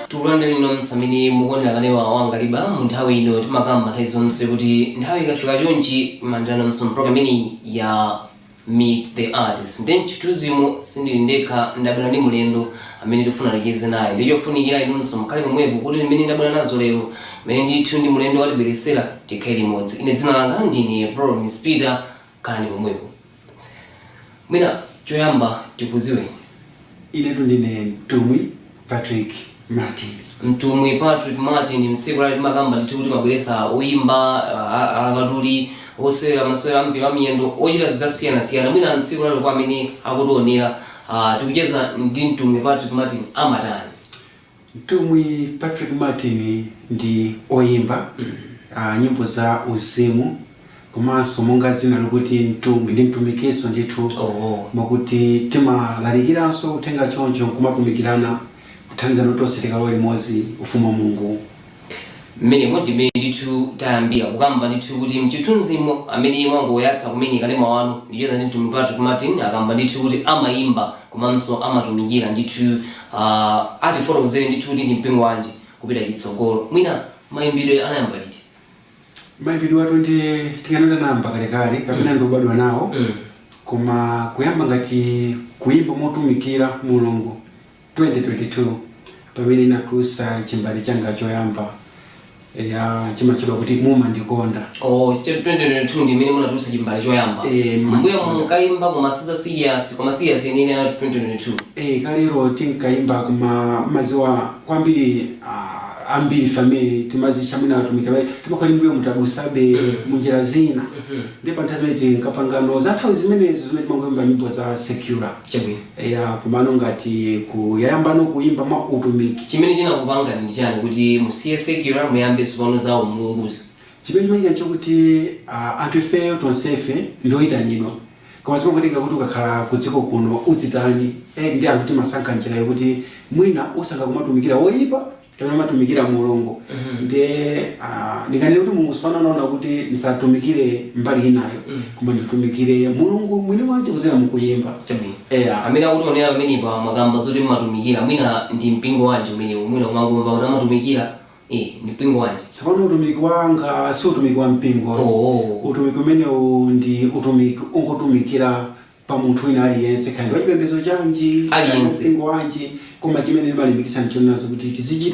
Tulande lino msamini mukonera kane wa Angaliba munthawi ino timakamba nthawi zonse kuti nthawi ikafika chonchi mandana msomo program ya Meet the Artist. Then chituzimo sindili ndekha ndabwera ndi mulendo amene tifuna ticheze naye. Ndichofunikira inu msomo kale pomwepo kuti mmene ndabwera nazo lero mmene ndithu ndi mulendo watibweresera tikhale limodzi. Ine dzina langa ndine Bro Miss Peter kale pomwepo. Mwina choyamba tikudziwe. Ine ndine mtumwi Patrick Martin. Mtumwi Patrick Martin msiku lali makamba ndithu mabweresa oyimba akatuli osera maswera mpira wa miyendo ochita zasiyana mwina msiku lali kwa amene akutionera tikucheza ndi Mtumwi Patrick Martin amatani. Mtumwi Patrick Martin ndi oyimba nyimbo za uzimu komanso monga dzina lokuti mtumwi ndi mtumikiso ndithu mwakuti timalalikiranso kutenga choncho kumatumikirana kuthandiza notosereka loli mozi ufumu wa Mulungu. Mmene mwandimene ndithu tayambira kukamba ndithu kuti mchitunzimo amene mwangoyatsa kumene kalema wanu ndicheza ndi Mtumwi Patrick Martin akamba ndithu kuti amayimba komanso amatumikira ndithu atifotokozere ndithu kuti ndi mpingo wanji kupita chitsogolo. Mwina mayimbidwe anayamba liti? Mayimbidwe watu ndi tinganena namba kalekale kapena ndobadwa nawo koma kuyamba ngati kuyimba motumikira Mulungu 2022 pamene inakusa chimbali changa choyamba chimachidwa kuti muma ndikonda. 2022 ndi mmene munatusa chimbali choyamba. Mbuya munkayimba koma serious yenene na 2022. Kalero tinkayimba koma maziwa kwambiri ambiri family timazi chamina atumika timakali mbuyo mutabusabe munjira zina ndipo ntazimeti nkapangano zathu zimenezo zimene mangomba nyimbo za secular chabwino kumano ngati kuyamba no kuimba mwa utumiki chimene chinakupanga ndi chani kuti musiye secular muyambe sipano za umunguzi? Chimene chimachitika kuti anthu ifeyo tonsefe ndoyitanidwa koma zimakutika kuti ukakhala kudziko kuno uzitani ndi anthu timasankha njira yokuti mwina usanga kumatumikira woyipa kama matumikira Mulungu ndikanene kuti Mulungu sipano anaona kuti nisatumikire mbali inayo koma nditumikire Mulungu mwini wache kuzera mukuyimba chabwino amene akutionera pamene pa makamba zoti matumikira mwina ndi mpingo wanji umene mwina umangomva kuti amatumikira ndi mpingo wanji? Sipano utumiki wanga si utumiki wa mpingo utumiki umene ndi utumiki ungotumikira pa munthu wina aliyense kandi wachipembedzo chanji aliyense mpingo wanji koma chimene malimbikisa ndichonazo kuti tizichita